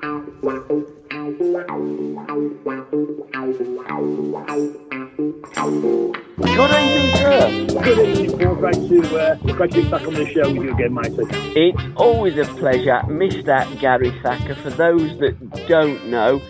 Good evening, sir. Good evening, Paul. Great to be back on the show with you again, mate. It's always a pleasure. Mr. Gary Thacker, for those that don't know,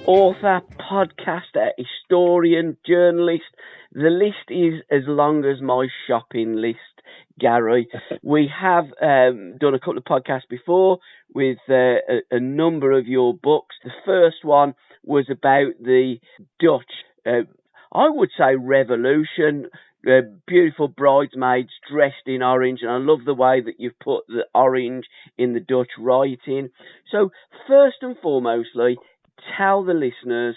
author, podcaster, historian, journalist. The list is as long as my shopping list, Gary. We have done a couple of podcasts before with a number of your books. The first one was about the Dutch, I would say, revolution. Beautiful bridesmaids dressed in orange, and I love the way that you've put the orange in the Dutch writing. So first and foremostly, tell the listeners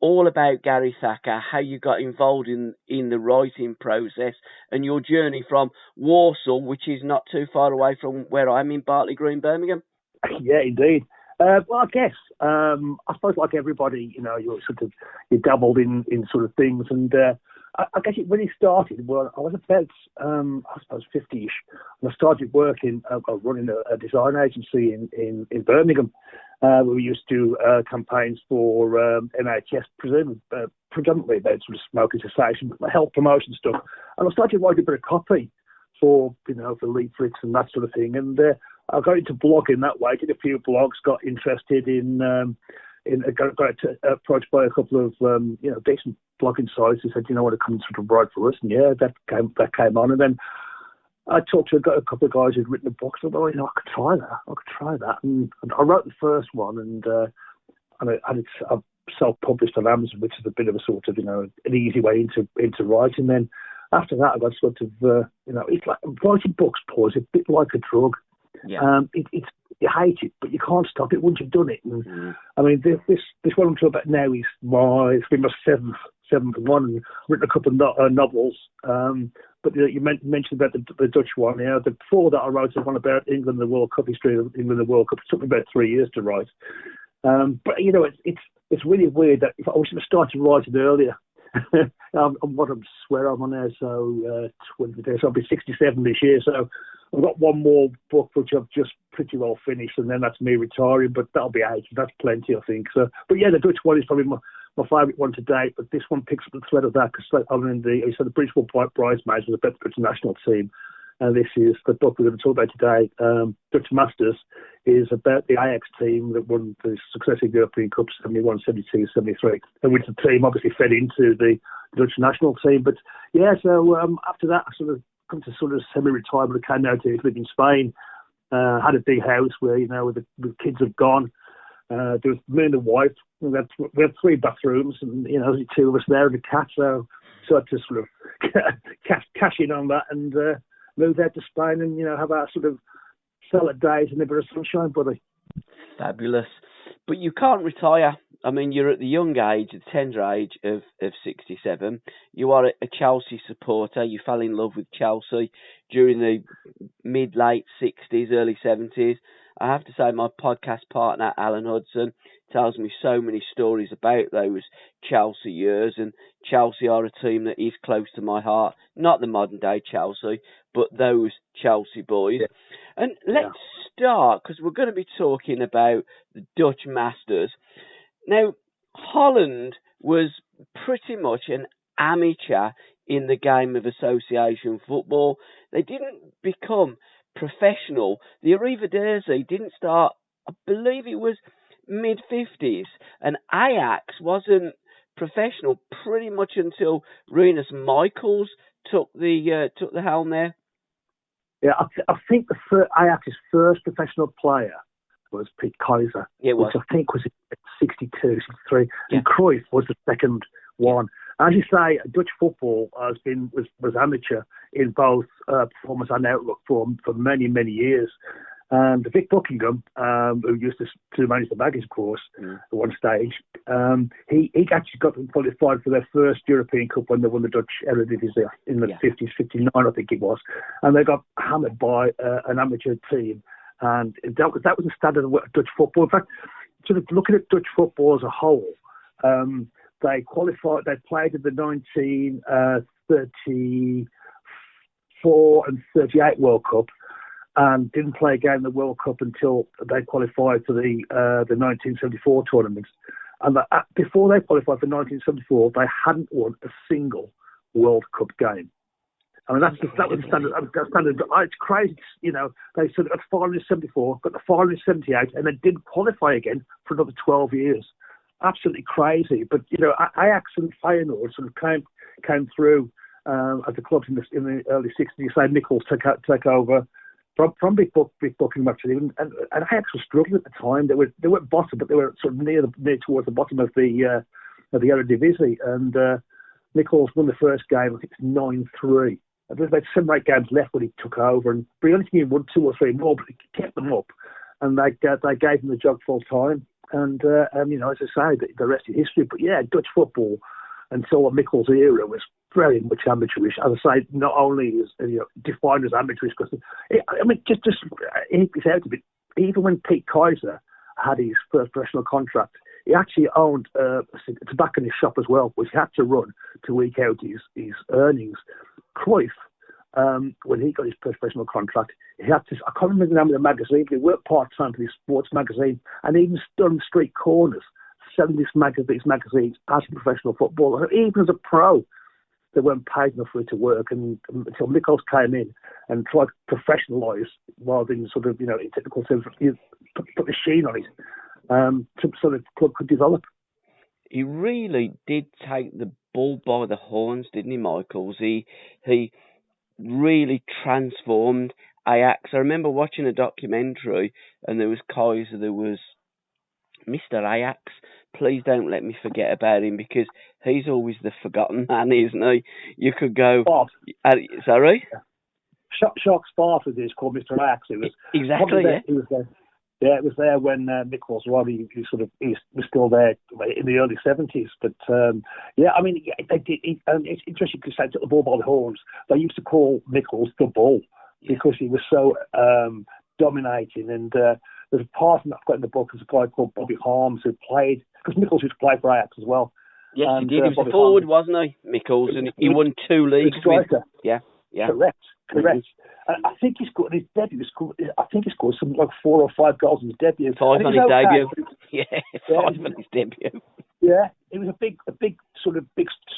all about Gary Thacker, how you got involved in the writing process and your journey from Warsaw, which is not too far away from where I'm in Bartley Green, Birmingham. Yeah, indeed. Well, I guess, I suppose like everybody, you dabbled in sort of things. And I guess when it started, well, I was about, I suppose, 50-ish. And I started working, running a design agency in Birmingham. We used to do campaigns for NHS, predominantly about sort of smoking cessation, but health promotion stuff. And I started writing a bit of copy for leaflets and that sort of thing. And I got into blogging that way, did a few blogs, got interested got approached by a couple of, decent blogging sites who said, want to come and sort of write for us. And yeah, that came on. And then I talked to a couple of guys who'd written a book. So I thought, I could try that. And I wrote the first one and I self-published on Amazon, which is a bit of a sort of, an easy way into writing. Then after that, I got sort of, it's like writing books, Paul, is a bit like a drug. Yeah. It's you hate it, but you can't stop it once you've done it. And I mean, this one I'm talking about now is it's been my seventh one, and written a couple of novels. But you mentioned about the Dutch one. Before that, I wrote one about England, the World Cup, history of England, the World Cup. It took me about 3 years to write. But it's really weird that if I was to start writing earlier. I'm on now, so 20 days. So I'll be 67 this year. So I've got one more book which I've just pretty well finished, and then that's me retiring. But that'll be 8. That's plenty, I think. So, but yeah, the Dutch one is probably my favourite one to date. But this one picks up the thread of that because the British Bridesmaids was about the British national team, and this is the book we're going to talk about today. Dutch Masters is about the Ajax team that won the successive European Cup 71, 72, 73, and which the team obviously fed into the Dutch national team. But yeah, so after that, I sort of come to sort of semi-retirement. I came down to live in Spain, had a big house where, the kids have gone. There was me and the wife. We had 3 bathrooms, and, there's 2 of us there and a cat. So I had to sort of cash in on that and move out to Spain and, have our sort of salad days and a bit of sunshine, buddy. Fabulous. But you can't retire. I mean, you're at the young age, the tender age of 67. You are a Chelsea supporter. You fell in love with Chelsea during the mid-late 60s, early 70s. I have to say my podcast partner, Alan Hudson, tells me so many stories about those Chelsea years, and Chelsea are a team that is close to my heart. Not the modern-day Chelsea, but those Chelsea boys. Yeah. And let's start, because we're going to be talking about the Dutch Masters. Now, Holland was pretty much an amateur in the game of association football. They didn't become professional. The Arrivederci didn't start, I believe it was mid-50s, and Ajax wasn't professional pretty much until Rinus Michels took the helm there. Yeah, I think Ajax's first professional player was Piet Keizer, which I think was in 62, 63, and Cruyff was the second one. As you say, Dutch football was amateur in both performance and outlook for many, many years. And Vic Buckingham, who used to manage the Baggies, of course, at one stage, he actually got them qualified for their first European Cup when they won the Dutch Eredivisie in the 50s, 59, I think it was. And they got hammered by an amateur team. And that was the standard of Dutch football. In fact, sort of looking at Dutch football as a whole, they qualified. They played in the 1934 and 38 World Cup, and didn't play again in the World Cup until they qualified for the 1974 tournament. And before they qualified for 1974, they hadn't won a single World Cup game. I mean, that was the standard. It's crazy, you know. They sort of got the final in 74, got the final in 78, and then didn't qualify again for another 12 years. Absolutely crazy. But, you know, Ajax and Feyenoord sort of came through as the clubs in the early 60s. You say Mikkels take over from big booking actually, and Ajax was struggling at the time. They weren't bottom, but they were sort of near towards the bottom of the Eredivisie. And Mikkels won the first game. I think it's 9-3. There was about 7 or 8 games left when he took over, and the only thing he won 2 or 3 more, but he kept them up, and they gave him the job full time. And you know, as I say, the rest is history. But yeah, Dutch football until the Mikkels era was very much amateurish. As I say, not only is defined as amateurish, because I mean, just it's out a bit. Even when Pete Kaiser had his first professional contract, he actually owned a tobacconist shop as well, which he had to run to eke out his earnings. Cruyff, when he got his first professional contract, he had to, I can't remember the name of the magazine, but he worked part-time for this sports magazine, and even stood on street corners selling these magazines as a professional footballer. Even as a pro, they weren't paid enough for it to work, and until Mikkels came in and tried to professionalise rather than sort of, in technical terms, put the sheen on it, so the club could develop. He really did take the bull by the horns, didn't he, Michaels? He really transformed Ajax. I remember watching a documentary, and there was Kaiser, there was Mr. Ajax. Please don't let me forget about him, because he's always the forgotten man, isn't he? You could go... sorry? Shock Spart was called Mr. Ajax. It was exactly, yeah. He was there. Yeah, it was there when Mikkels he was still there in the early 70s. But yeah, I mean, they did. It's interesting because they took the bull by the horns. They used to call Mikkels the Bull because he was so dominating. And there's a part I've got in the book. There's a guy called Bobby Harms who played, because Mikkels used to play for Ajax as well. Yes, he did. He was a forward, wasn't he, Mikkels? And he won 2 leagues with. Yeah. Correct. Mm-hmm. I think he scored his debut. I think he scored something like 4 or 5 goals in his debut. 5 on his debut. Yeah, 5 on his debut. Yeah, he was a big,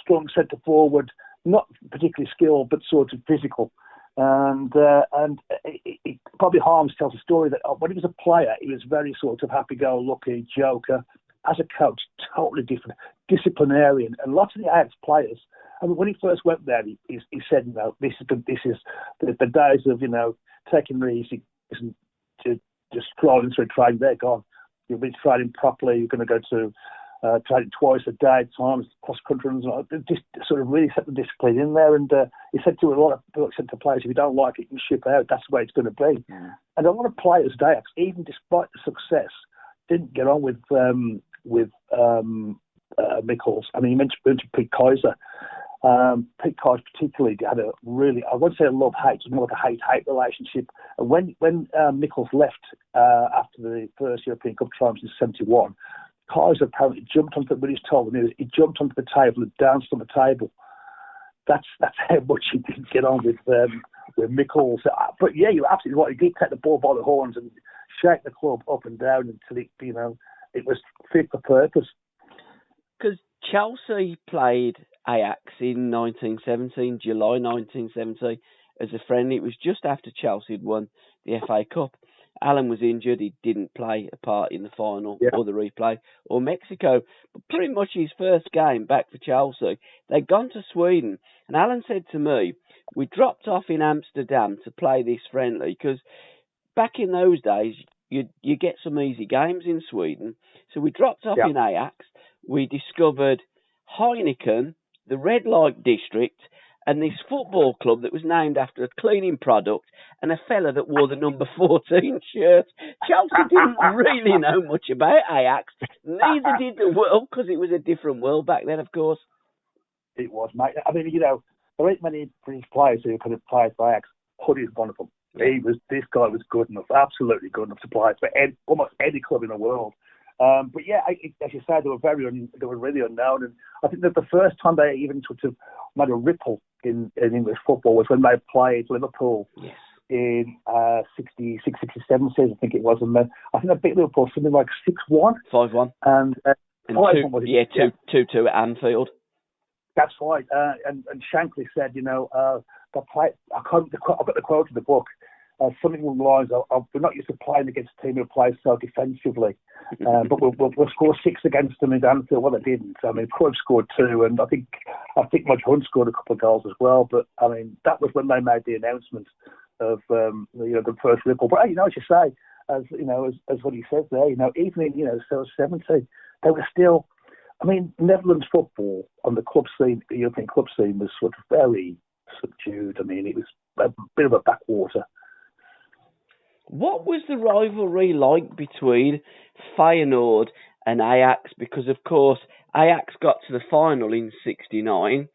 strong centre forward, not particularly skilled, but sort of physical. And Bobby Harms tells a story that when he was a player, he was very sort of happy-go-lucky, joker. As a coach, totally different, disciplinarian, and lots of the Ajax players. I mean, when he first went there, he said, this is the days of, taking it easy, to just crawling through training. They're gone. You'll be training properly. You're going to go to training twice a day at times, cross country runs. Just sort of really set the discipline in there. And he said to a lot of people, said to players, if you don't like it, you ship out. That's the way it's going to be. Yeah. And a lot of players at Ajax, even despite the success, didn't get on with Mikkels. I mean, you mentioned Pete Kaiser. Pete Kaiser particularly had a really, I wouldn't say a love-hate, it was more like a hate-hate relationship. And when Mikkels left after the first European Cup triumphs in 71, Kaiser apparently jumped onto, when he was told the news, he jumped onto the table and danced on the table. That's how much he didn't get on with Mikkels. But yeah, you're absolutely right. He did take the ball by the horns and shake the club up and down until it was fit for purpose. Because Chelsea played Ajax in 1917, July 1970, as a friendly. It was just after Chelsea had won the FA Cup. Alan was injured. He didn't play a part in the final or the replay or Mexico. But pretty much his first game back for Chelsea, they'd gone to Sweden. And Alan said to me, we dropped off in Amsterdam to play this friendly because back in those days, you get some easy games in Sweden. So we dropped off in Ajax. We discovered Heineken, the red light district, and this football club that was named after a cleaning product and a fella that wore the number 14 shirt. Chelsea didn't really know much about Ajax. Neither did the world, because it was a different world back then, of course. It was, mate. I mean, there ain't many British players who could have played for Ajax. Hoodie is one of them. This guy was good enough, absolutely good enough to play for almost any club in the world. But yeah, as you said, they were really unknown, and I think that the first time they even sort of made a ripple in English football was when they played Liverpool in 66, 67 season, I think it was, and then I think they beat Liverpool something like 6-1. 5-1. And 5-1 was it? Yeah, 2-2 at Anfield. That's right. And Shankly said, the play, I've got the quote in the book, something along the lines of, we're not used to playing against a team who plays so defensively, but we'll score 6 against them in Anfield. Well, they didn't. I mean, Cruyff scored 2, and I think Mudge Hunt scored a couple of goals as well. But I mean, that was when they made the announcement of the first Liverpool. But as you say, as what he says there, even in 70, they were still. I mean, Netherlands football on the club scene, the European club scene, was sort of very subdued. I mean, it was a bit of a backwater. What was the rivalry like between Feyenoord and Ajax? Because, of course, Ajax got to the final in 69.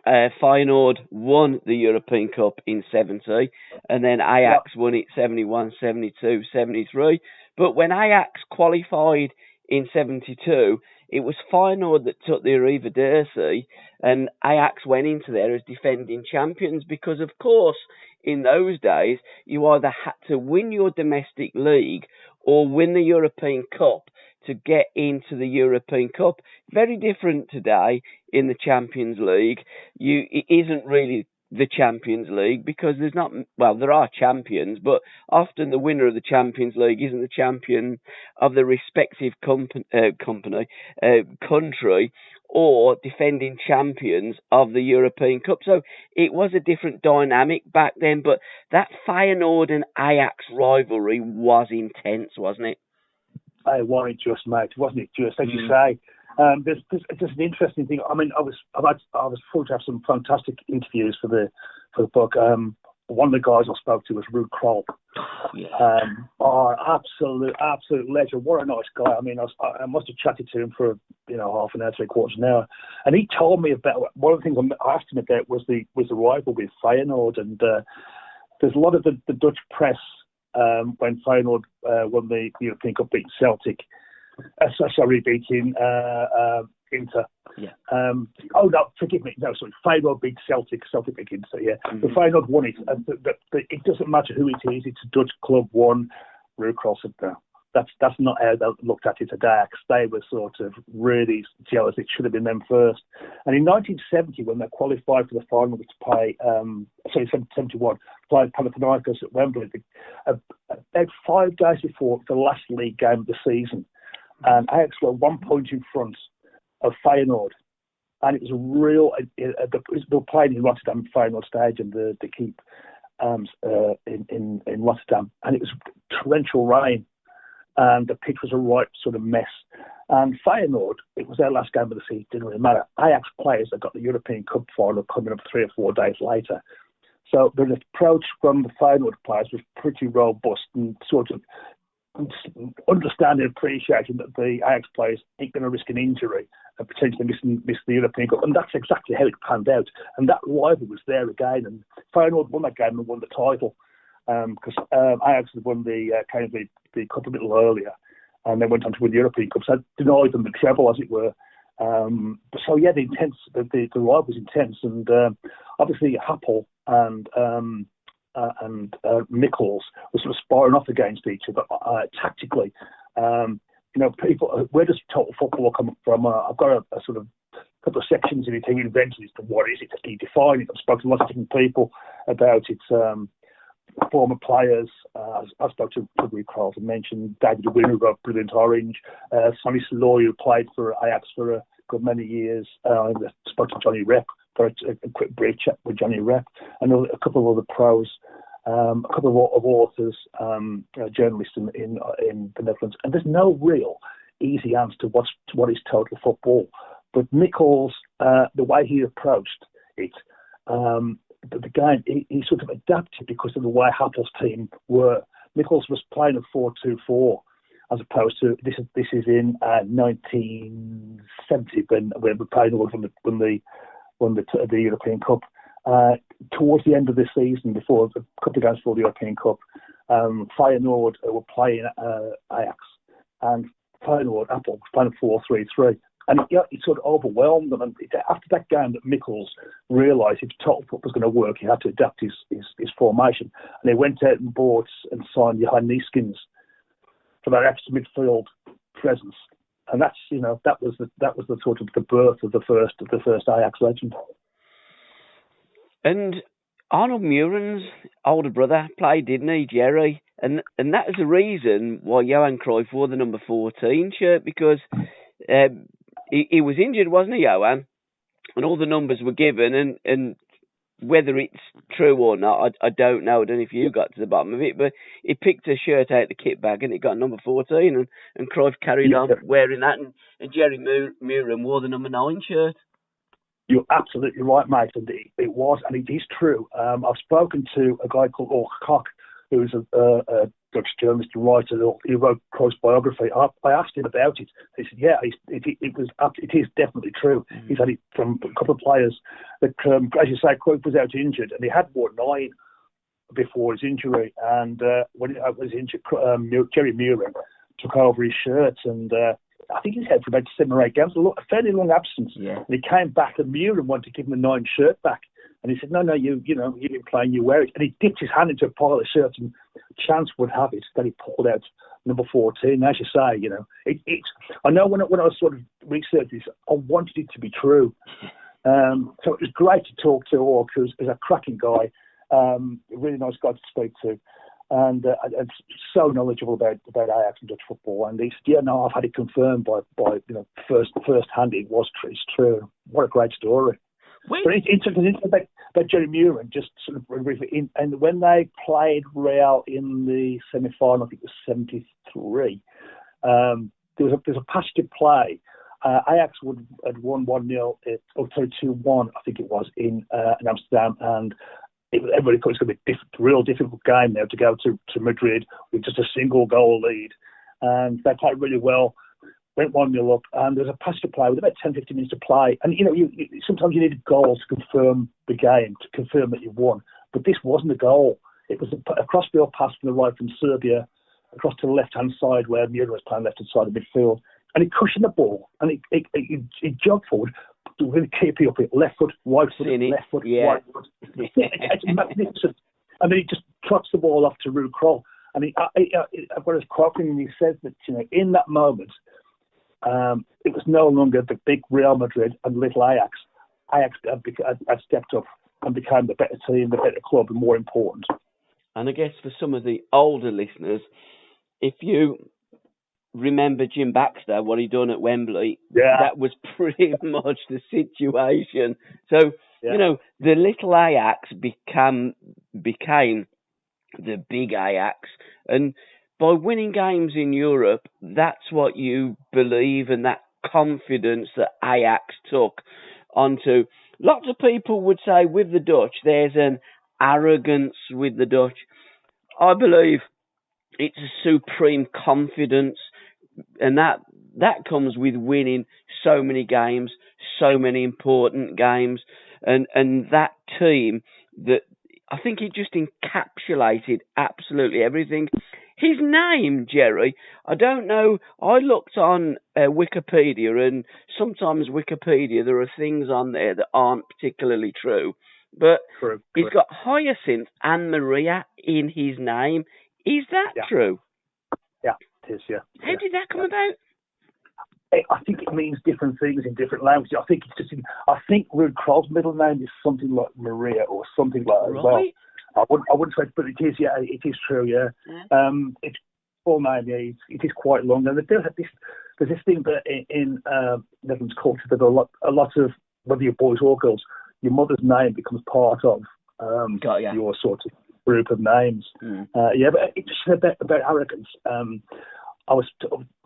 Feyenoord won the European Cup in 70, and then Ajax won it 71, 72, 73. But when Ajax qualified in 72, it was Feyenoord that took the Arrivederci, and Ajax went into there as defending champions because, of course, in those days, you either had to win your domestic league or win the European Cup to get into the European Cup. Very different today in the Champions League. It isn't really the Champions League because there are champions, but often the winner of the Champions League isn't the champion of the respective country or defending champions of the European Cup. So it was a different dynamic back then, but that Feyenoord and Ajax rivalry was intense, wasn't it? It wasn't just, mate. Wasn't it just, as you say? There's just an interesting thing. I mean, I was fortunate to have some fantastic interviews for the book. One of the guys I spoke to was Ruud Krol. Absolute legend. What a nice guy. I mean, I must have chatted to him for half an hour, 3/4 an hour, and he told me about one of the things I asked him about was the rivalry with Feyenoord, and there's a lot of the Dutch press when Feyenoord won the European Cup, beating Celtic. Beating Inter. Yeah. Forgive me. No, sorry. Feyenoord beat Celtic. Celtic beat Inter. Yeah. The Feyenoord won it. And it doesn't matter who it is. It's a Dutch club won. Ruud Krol said no. That's not how they looked at it at Ajax. They were sort of really jealous. It should have been them first. And in 1970, when they qualified for the final to play, 71, played Panathinaikos at Wembley, about 5 days before the last league game of the season, and Ajax were 1 point in front of Feyenoord. And it was a real. They were playing in Rotterdam, Feyenoord Stadium, the keep in Rotterdam, and it was torrential rain. And the pitch was a right sort of mess. And Feyenoord, it was their last game of the season, didn't really matter. Ajax players that got the European Cup final coming up 3 or 4 days later. So the approach from the Feyenoord players was pretty robust and sort of understanding and appreciating that the Ajax players ain't going to risk an injury and potentially miss the European Cup. And that's exactly how it panned out. And that rivalry was there again. And Feyenoord won that game and won the title. Because Ajax had won the cup a little earlier, and they went on to win the European Cup. So it denied them the treble, as it were. The ride was intense, and obviously Happel and Mikkels were sort of sparring off against each other tactically. People, where does total football come from? I've got a sort of couple of sections in it. He invented it. What is it? He defined it. I've spoken to lots of different people about it. Former players, I spoke to Ruud Krol, I mentioned David Wynn, who got brilliant orange, Sonny Sloy, who played for Ajax for a good many years. I spoke to Johnny Rep for a quick brief chat with Johnny Rep, and a couple of other pros, a couple of authors, journalists in the Netherlands. And there's no real easy answer to what is total football. But Mikkels, the way he approached it, the game, he sort of adapted because of the way Happel's team were. Mikkels was playing a 4-2-4 as opposed to this is in 1970 when we were playing when the European Cup. Towards the end of the season, before a couple of games before the European Cup, Feyenoord were playing Ajax, and Feyenoord Happel was playing a 4-3-3. And it sort of overwhelmed them. And after that game, that Mikkels realised if total football was going to work, he had to adapt his formation. And they went out and bought and signed Johan Neeskens for that extra midfield presence. And that's, that was the sort of the birth of the first Ajax legend. And Arnold Muren's older brother played, didn't he, Jerry? And that is the reason why Johan Cruyff wore the number 14 shirt, because he was injured, wasn't he, Johan? And all the numbers were given, and whether it's true or not, I don't know. I don't know if you got to the bottom of it, but he picked a shirt out of the kit bag and it got number 14, and Cruyff carried on wearing that, and Jerry Muren wore the number 9 shirt. You're absolutely right, mate, and it was, and it is true. I've spoken to a guy called Ork Koch, who's a Dutch journalist and writer. He wrote Cruyff's biography. I asked him about it. He said, "Yeah, it is definitely true." Mm-hmm. He's had it from a couple of players. That, as you say, Cruyff was out injured, and he had worn 9 before his injury. And when he was injured, Jerry Muren took over his shirt, and I think he's had for about 7 or 8 games, a fairly long absence. Yeah. And he came back, and Muren wanted to give him the 9 shirt back. And he said, no, you've been playing, you wear it. And he dipped his hand into a pile of shirts, and chance would have it that he pulled out number 14. As you say, I know when I was sort of researching this, I wanted it to be true. So it was great to talk to Ork, who's a cracking guy, a really nice guy to speak to, and so knowledgeable about Ajax and Dutch football. And he said, I've had it confirmed by first hand. It's true. What a great story. But it's interesting about Jerry Muren, just sort of briefly. And when they played Real in the semi-final, I think it was 73, there was a passage of play. Ajax had won 1-0, or 2-1, I think it was, in Amsterdam, and everybody thought it was going to be a real difficult game now to go to Madrid with just a single goal lead. And they played really well. Went 1-0 up, and there was a passage to play with about 10-15 minutes to play. And, sometimes you need a goal to confirm the game, to confirm that you've won. But this wasn't a goal. It was a cross-field pass from the right from Serbia across to the left-hand side where Muren was playing left-hand side of midfield. And he cushioned the ball, and he jogged forward, really keeping up it, left foot, right foot, left foot, right foot. It's magnificent. And then he just trots the ball off to Ruud Krol. And I've got his quoting, and he says that, in that moment, it was no longer the big Real Madrid and little Ajax. Ajax had stepped up and became the better team, the better club, and more important. And I guess for some of the older listeners, if you remember Jim Baxter, what he done at Wembley, that was pretty much the situation. So, the little Ajax became the big Ajax, and by winning games in Europe, that's what you believe, and that confidence that Ajax took onto. Lots of people would say with the Dutch, there's an arrogance with the Dutch. I believe it's a supreme confidence, and that comes with winning so many games, so many important games, and that team that I think it just encapsulated absolutely everything. His name, Jerry, I don't know. I looked on Wikipedia, and sometimes Wikipedia, there are things on there that aren't particularly true. But he's got Hyacinth and Maria in his name. Is that true? Yeah, it is, yeah. How did that come about? I think it means different things in different languages. I think Ruud Krol's middle name is something like Maria or something like that as well. I wouldn't say, but it is, it is true, yeah. It's full name, it is quite long. And there's this thing that in Netherlands culture that a lot of, whether you're boys or girls, your mother's name becomes part of your sort of group of names. But it's just about arrogance. I was,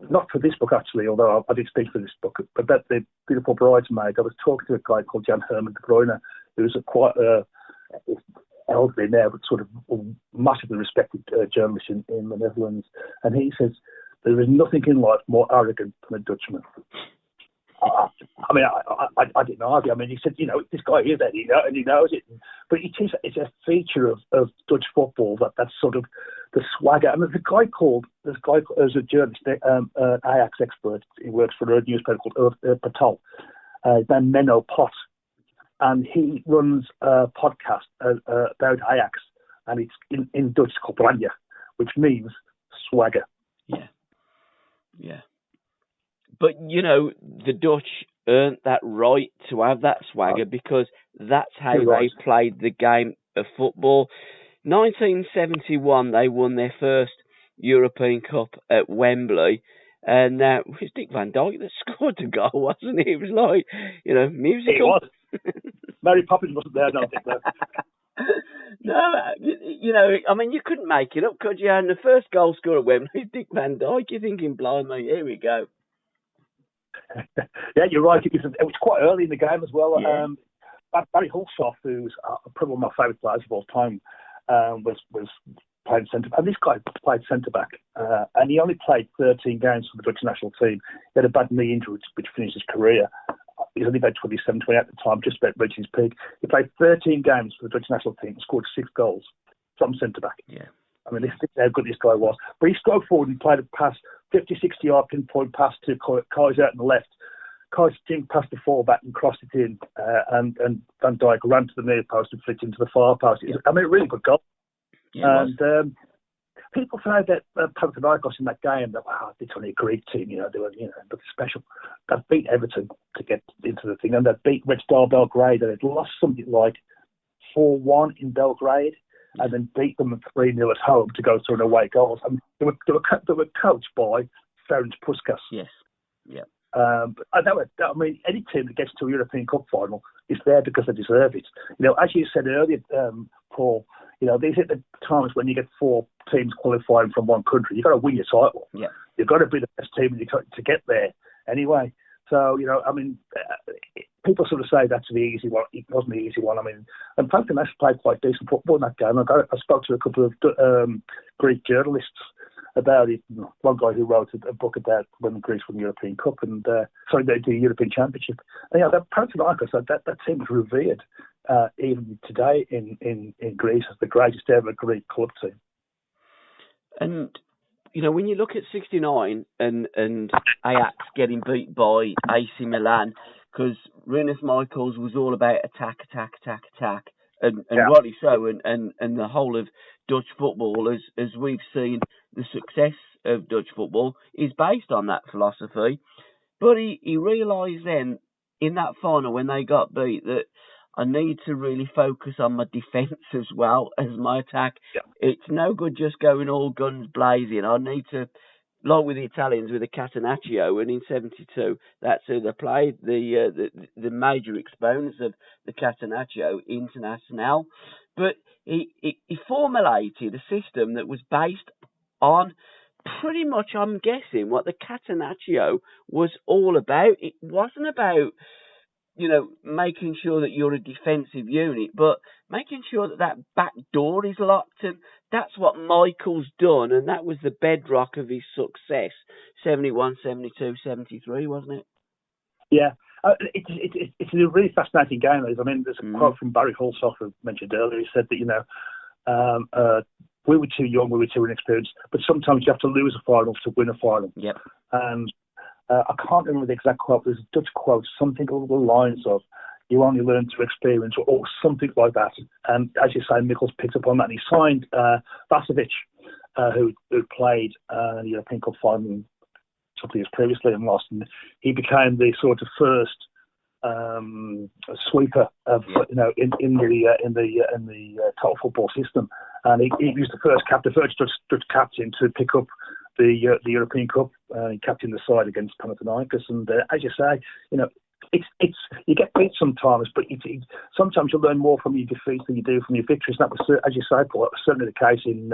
not for this book actually, although I did speak for this book, but about The Beautiful Bridesmaid. I was talking to a guy called Jan Herman de Bruyne, who's quite elderly now, but sort of massively respected journalist in the Netherlands. And he says, there is nothing in life more arrogant than a Dutchman. I mean, I didn't argue. I mean, he said, this guy is that, and he knows it. But it's a feature of Dutch football that sort of the swagger. And there's a journalist, Ajax expert. He works for a newspaper called epitome. His name Menno Pot, and he runs a podcast about Ajax, and it's in Dutch called Browne, which means swagger. Yeah. But, you know, the Dutch earned that right to have that swagger because that's how they played the game of football. 1971, they won their first European Cup at Wembley. And it was Dick Van Dijk that scored the goal, wasn't it? It was like, you know, musical. It was. Mary Poppins wasn't there, I don't think, though. No, you know, I mean, you couldn't make it up, could you? And the first goal scorer at Wembley was Dick Van Dijk. You're thinking, blimey, here we go. Yeah, you're right. It was quite early in the game as well. Yeah. Barry Hulshoff, who's probably one of my favourite players of all time, was playing centre back. And this guy played centre back, and he only played 13 games for the Dutch national team. He had a bad knee injury, which finished his career. He was only about 27, 28 at the time, just about reaching his peak. He played 13 games for the Dutch national team and scored 6 goals from centre back. Yeah. I mean, this is how good this guy was. But he strode forward and played a pass, 50, 60-yard pinpoint pass to Kaiser out on the left. Kaiser didn't pass the full-back and crossed it in, and Van Dijk ran to the near post and flicked into the far post. I mean, a really good goal. Yeah, and people say that Panathinaikos in that game, that it's only a Greek team, you know, they were, you know, but special. They beat Everton to get into the thing, and they beat Red Star Belgrade, and they'd lost something like 4-1 in Belgrade, and then beat them 3-0 at home to go through an away goals. I mean, they were coached by Ferenc Puskas. Yes. Yeah. But I mean, any team that gets to a European Cup final is there because they deserve it. You know, as you said earlier, Paul, you know, these are the times when you get 4 teams qualifying from one country. You've got to win your title. Yeah. You've got to be the best team to get there anyway. So, you know, I mean, people sort of say that's the easy one. It wasn't the easy one. I mean, and Panathinaikos played quite decent football in that game. I spoke to a couple of Greek journalists about it. One guy who wrote a book about when Greece won the European Cup and the European Championship. And, you know, that Panathinaikos, that team is revered even today in Greece as the greatest ever Greek club team. And you know, when you look at 69 and Ajax getting beat by AC Milan, because Rinus Michels was all about attack, and rightly so, and the whole of Dutch football, as we've seen, the success of Dutch football is based on that philosophy. But he realised then, in that final, when they got beat, that I need to really focus on my defence as well as my attack. Yeah. It's no good just going all guns blazing. I need to, like with the Italians with the Catenaccio, and in '72, that's who they played, the major exponents of the Catenaccio International. But he formulated a system that was based on pretty much, I'm guessing, what the Catenaccio was all about. It wasn't about, you know, making sure that you're a defensive unit, but making sure that back door is locked. And that's what Michael's done, and that was the bedrock of his success, 71, 72, 73, wasn't it? Yeah. It's a really fascinating game. I mean, there's a quote from Barry Hulshoff, who mentioned earlier. He said that, you know, we were too young, we were too inexperienced, but sometimes you have to lose a final to win a final. Yep. And I can't remember the exact quote. There's a Dutch quote, something along the lines of, you only learn through experience, or something like that. And as you say, Michels picked up on that. And he signed Vasovic, who played the European Cup final a couple of years previously and lost. And he became the sort of first sweeper of, you know, in the total football system. And he was the first Dutch captain to pick up the European Cup. He captained the side against Panathinaikos, and as you say, you know, it's you get beat sometimes, but sometimes you learn more from your defeats than you do from your victories. And that was, as you say, Paul, certainly the case in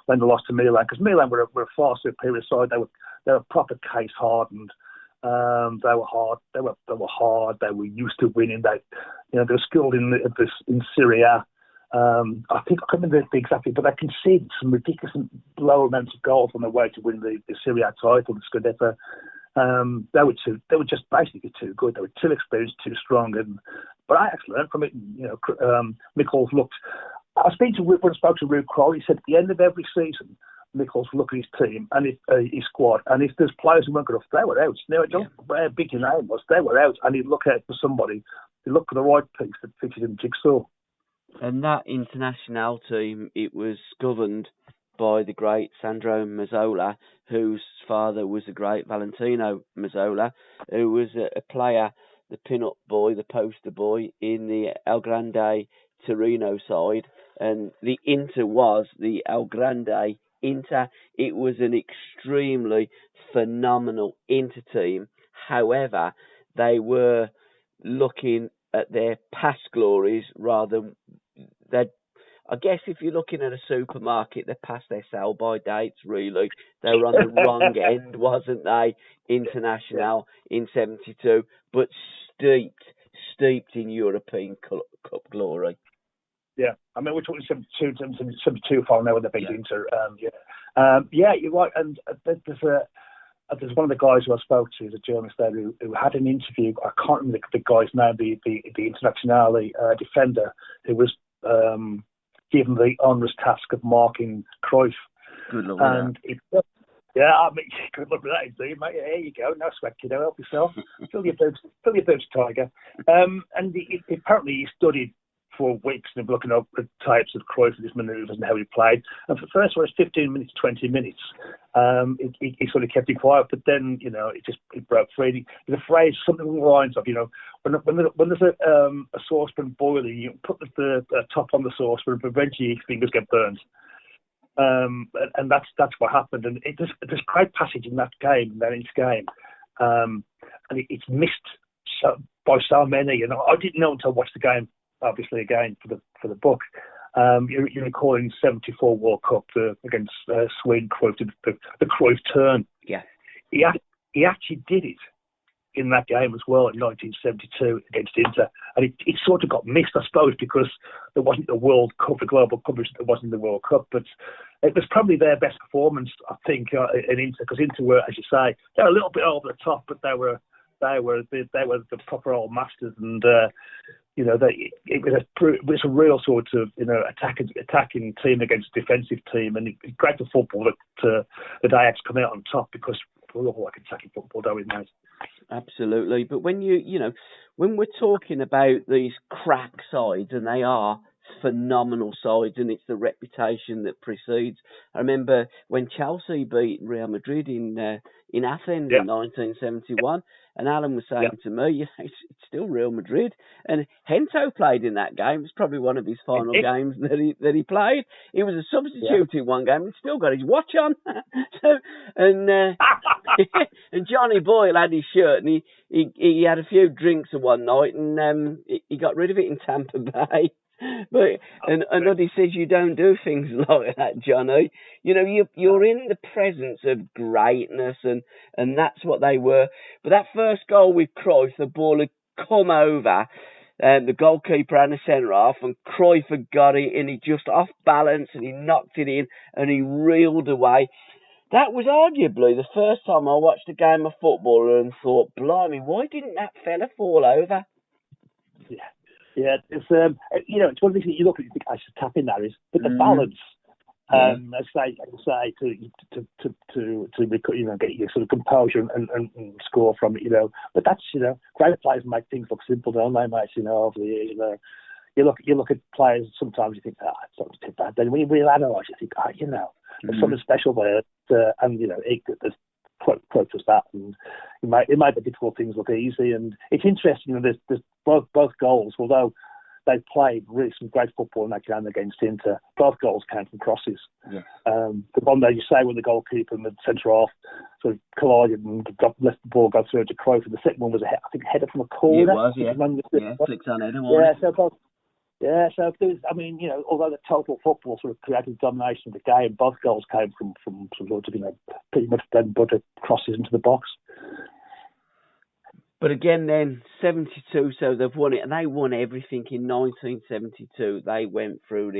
when they lost to Milan, because Milan were a far superior side. They were proper case hardened. They were hard. They were hard. They were used to winning. They were skilled in Serie A. I think I can't remember exactly, but they conceded some ridiculous low amounts of goals on their way to win the Serie A title, the Scudetto. They were just basically too good. They were too experienced, too strong, but I actually learned from it. You know, Michels looked. I spoke to Ruud Krol. He said at the end of every season, Nichols look at his team and his squad, and if there's players who weren't good enough, they were out. Now, I don't know how big your name was, they were out, and he'd look out for somebody. He'd look for the right piece that fitted in the jigsaw. And that international team, it was governed by the great Sandro Mazzola, whose father was the great Valentino Mazzola, who was a player, the pin-up boy, the poster boy in the El Grande Torino side, and the Inter was the El Grande Inter. It was an extremely phenomenal Inter team. However, they were looking at their past glories rather than, I guess if you're looking at a supermarket, they're past their sell-by dates, really. They were on the wrong end, wasn't they? International in 72, but steeped in European Cup glory. Yeah, I mean, we're talking 72 final now with the big Inter. You're right. And there's one of the guys who I spoke to, the journalist there, who had an interview. I can't remember the guy's name, the Internazionale defender, who was given the onerous task of marking Cruyff. Good luck with that. I mean, good luck with that, indeed, mate. There you go. No sweat, kiddo. Help yourself. Fill your boots, Tiger. And apparently he studied for weeks and looking up at types of Cruyff and his manoeuvres and how he played. And for the first one, it's 15 minutes, 20 minutes. He sort of kept it quiet, but then, it broke free. There's a phrase, something along the lines of, when there's a saucepan boiling, you put the top on the saucepan, but eventually your fingers get burned. And that's what happened. And there's great passage in that game, and it's missed by so many. And I didn't know until I watched the game, obviously again for the book. You're recalling 74 World Cup against Sweden, Cruyff, the Cruyff turn. Yeah, he actually did it in that game as well in 1972 against Inter, and it sort of got missed, I suppose, because there wasn't the World Cup, the global coverage that there wasn't the World Cup. But it was probably their best performance, I think, in Inter, because Inter were, as you say, they were a little bit over the top, but they were the proper old masters, and it was a real sort of attacking team against a defensive team, and it's great for football that Ajax come out on top, because we all like attacking football, don't we, mate? Absolutely. But when when we're talking about these crack sides, and they are phenomenal sides, and it's the reputation that precedes. I remember when Chelsea beat Real Madrid in Athens in 1971, and Alan was saying to me, it's still Real Madrid. And Hento played in that game. It's probably one of his final games that he played. He was a substitute in one game and still got his watch on. And Johnny Boyle had his shirt, and he had a few drinks one night, and he got rid of it in Tampa Bay. But and Uddy says you don't do things like that, Johnny. You're in the presence of greatness, and that's what they were. But that first goal with Cruyff, the ball had come over the goalkeeper and the centre half, and Cruyff had got it, and he just off balance, and he knocked it in, and he reeled away. That was arguably the first time I watched a game of football and thought, blimey, why didn't that fella fall over? Yeah, it's it's one of the things that you look at, you think I should tap in that is, but the balance, I say to get your sort of composure and score from it, But that's great players make things look simple, don't they, mate? Over the years, you look at players. Sometimes you think, it's not too bad. Then when you really analyse, you think, there's something special there, and there's quote us that, and it made the difficult things look easy. And it's interesting, there's both goals, although they played really some great football in that game against Inter, both goals came from crosses. Yeah. The one that you say when the goalkeeper and the centre half sort of collided and let the ball go through to Cruyff, and the second one was a header from a corner. Yeah, it was, flicks on header. So there's, although the total football sort of created domination of the game, both goals came from sort of, pretty much bread and butter crosses into the box. But again, then 72, so they've won it, and they won everything in 1972. They went through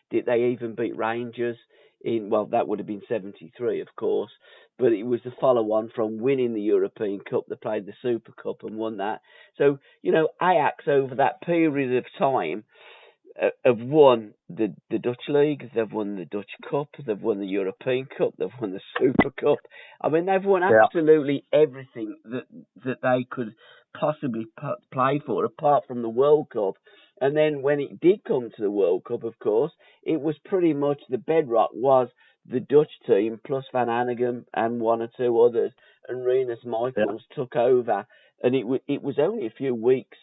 did they even beat Rangers that would have been 73, of course, but it was the follow-on from winning the European Cup. They played the Super Cup and won that. So, Ajax over that period of time, have won the Dutch League, they've won the Dutch Cup, they've won the European Cup, they've won the Super Cup. I mean, they've won absolutely everything that they could possibly play for, apart from the World Cup. And then when it did come to the World Cup, of course, it was pretty much the bedrock was the Dutch team plus Van Hanegem and one or two others, and Rinus Michels took over. And it was only a few weeks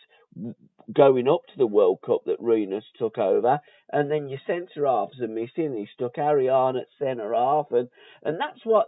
going up to the World Cup that Rinus took over, and then your centre halves are missing. He stuck Harry Arn at centre half, and that's what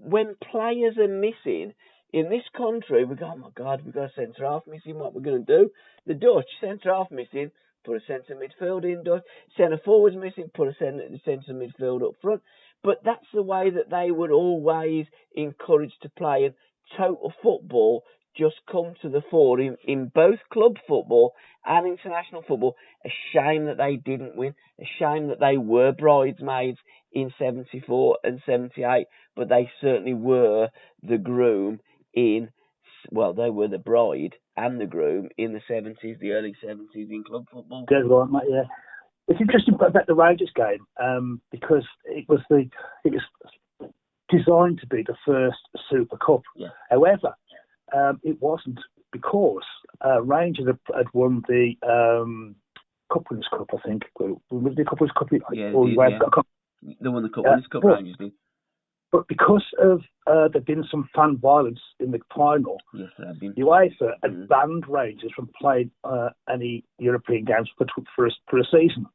when players are missing in this country, we go, oh my God, we've got a centre half missing. What we're going to do? The Dutch centre half missing, put a centre midfield in. Dutch centre forwards missing, put a centre midfield up front. But that's the way that they would always encourage to play, and total football just come to the fore in both club football and international football. A shame that they didn't win. A shame that they were bridesmaids in 74 and 78, but they certainly were the groom they were the bride and the groom in the 70s, the early 70s in club football. Dead right, mate, yeah. It's interesting about the Rangers game because it was designed to be the first Super Cup. Yeah. However, it wasn't, because Rangers had won the Cup Winners' Cup, I think. Was the Cup Winners' Cup? Yeah, they won the Cup Winners' Cup, Rangers did. But because of there'd been some fan violence in the final, UEFA had banned Rangers from playing any European games for a season.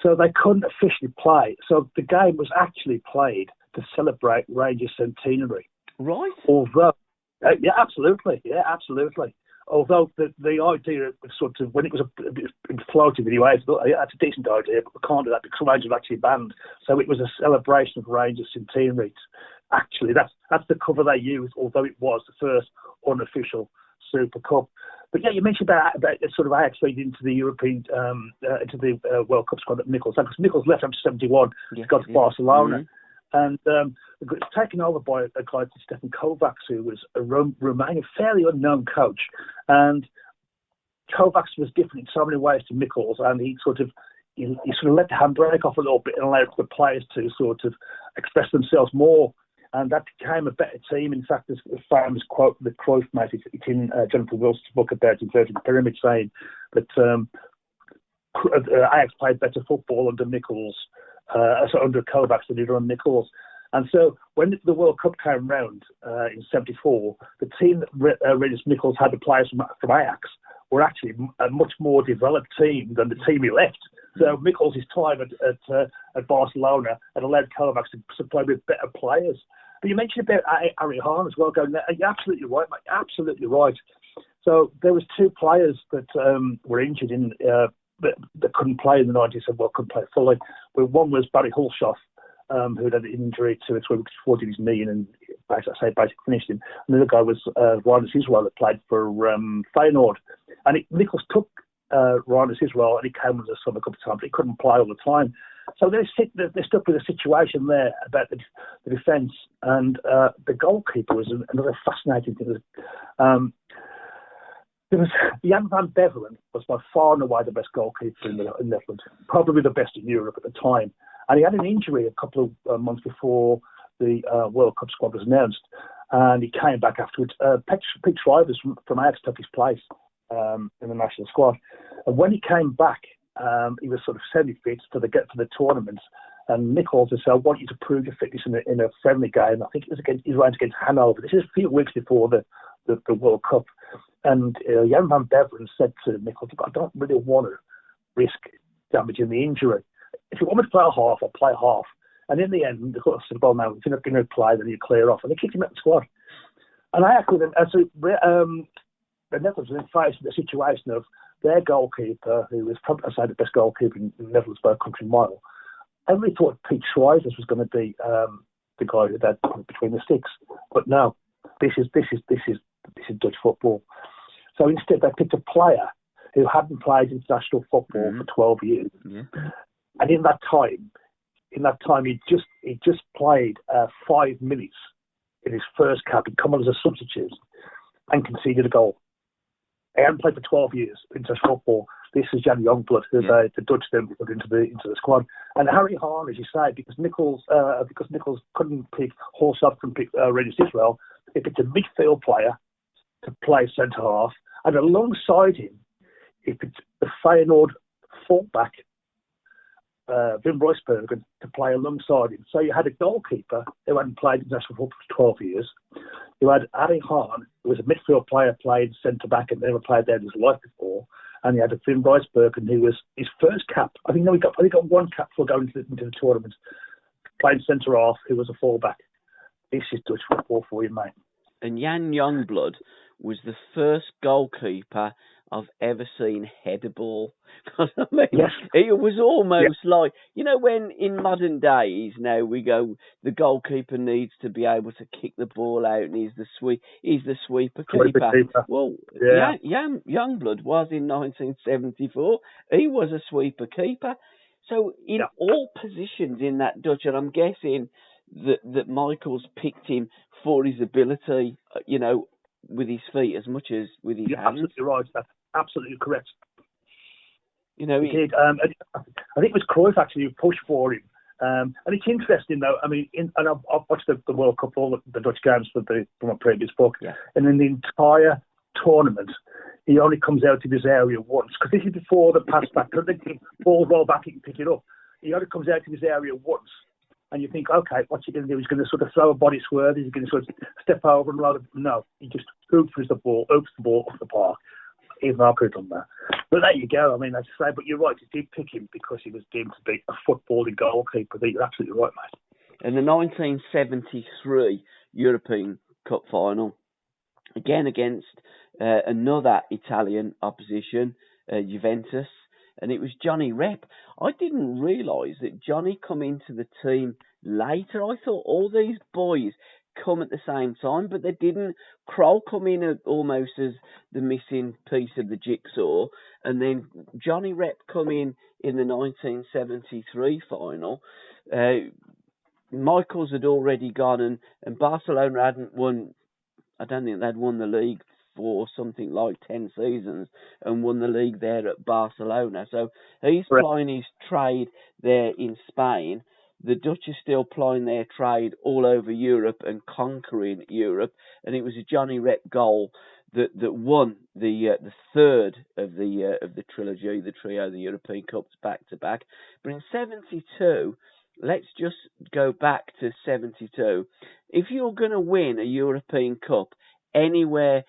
So they couldn't officially play. So the game was actually played to celebrate Rangers' centenary. Right. Although, absolutely. Although the idea was sort of, when it was floated with UEFA, that's a decent idea, but we can't do that because Rangers were actually banned. So it was a celebration of Rangers' centenary. Actually, that's the cover they used, although it was the first unofficial Super Cup. But yeah, you mentioned about sort of Ajax leading into the European, into the World Cup squad at Michels. Because Michels left after 71 to go to Barcelona. And it was taken over by a guy called Stefan Kovacs, who was a Romanian, fairly unknown coach. And Kovacs was different in so many ways to Michels, and he sort of let the handbrake off a little bit and allowed the players to sort of express themselves more. And that became a better team. In fact, there's a famous quote that Cruyff made. It's in Jonathan Wilson's book about Inverted Pyramid, saying that Ajax played better football under Michels, under Kovacs than they did on Michels. And so when the World Cup came round in 74, the team that Rinus Michels had, the players from Ajax, were actually a much more developed team than the team he left. So Michels' time at Barcelona had allowed Kovacs to play with better players. But you mentioned about Harry Arn as well. You're absolutely right, mate. Absolutely right. So there was two players that were injured that couldn't play in the 90s and couldn't play fully. But one was Barry Hulshoff, who had an injury to 2 weeks before his knee and basically finished him. And the other guy was Rinus Israel, that played for Feyenoord. And Michels took Rinus Israel, and he came as a sub a couple of times, but he couldn't play all the time. So they're stuck with a situation there about the defence, and the goalkeeper was another fascinating thing. There was Jan van Beveren was by far and away the best goalkeeper in the Netherlands, probably the best in Europe at the time. And he had an injury a couple of months before the World Cup squad was announced, and he came back afterwards. Pete Schrijvers from Ajax took his place in the national squad, and when he came back, he was sort of semi-fit for the tournament. And Michels said, "I want you to prove your fitness in a friendly game." I think it was against Hanover. This is a few weeks before the World Cup. And Jan van Beveren said to Michels, "I don't really want to risk damaging the injury. If you want me to play a half, I'll play half." And in the end, the coach said, "Well, no, if you're not going to play, then you clear off." And they kicked him out of the squad. And I actually, the Netherlands were faced with a situation of their goalkeeper, who was probably, the best goalkeeper in the Netherlands by a country mile. Everybody thought Pete Schrijvers was going to be the guy who had between the sticks, but no, this is Dutch football. So instead, they picked a player who hadn't played international football for 12 years, and in that time, he just played 5 minutes in his first cap. He'd come on as a substitute and conceded a goal. He hadn't played for 12 years in international football. this is Jan Youngblood, who the Dutch then put into the squad. And Harry Hahn, as you say, because Nichols couldn't pick Horsov, couldn't pick Regis Israel, he picked a midfield player to play centre half, and alongside him, he picked the Feyenoord fullback, Wim Roysbergen, to play alongside him. So you had a goalkeeper who hadn't played international football for 12 years. You had Harry Hahn, who was a midfield player, played centre back and never played there in his life before. And he had a Wim Roysbergen, who was his first cap. I think he got one cap for going into the tournament, playing centre half, who was a fullback. This is Dutch football for you, mate. And Jan Youngblood was the first goalkeeper I've ever seen head a ball. I mean, it was almost like, you know, when in modern days now we go, the goalkeeper needs to be able to kick the ball out, and he's the sweeper keeper. Well, Youngblood was in 1974. He was a sweeper keeper. So in all positions in that Dutch, and I'm guessing that Michaels picked him for his ability, you know, with his feet as much as with his hands. Absolutely right. That's absolutely correct. You know, he did. I think it was Cruyff actually who pushed for him. And it's interesting though. I mean, I've watched the World Cup, all the Dutch games for my previous book, and in the entire tournament, he only comes out of his area once, because this is before the pass back. Because the ball roll back, he can pick it up. He only comes out of his area once. And you think, okay, what's he going to do? He's going to sort of throw a body swerve. He's going to sort of step over and roll. No, he just opens the ball off the park. Even I could have done that. But there you go. I mean, as I say, but you're right. You did pick him because he was deemed to be a footballing goalkeeper. You're absolutely right, mate. In the 1973 European Cup final, again against another Italian opposition, Juventus, and it was Johnny Rep. I didn't realise that Johnny come into the team later. I thought all these boys come at the same time, but they didn't. Kroll come in almost as the missing piece of the jigsaw, and then Johnny Rep come in the 1973 final. Michaels had already gone, and Barcelona hadn't won. I don't think they'd won the league for something like 10 seasons and won the league there at Barcelona. So he's plying his trade there in Spain. The Dutch are still plying their trade all over Europe and conquering Europe. And it was a Johnny Rep goal that won the third of the trilogy, the trio, the European Cups back to back. But in 72, let's just go back to 72. If you're going to win a European Cup anywhere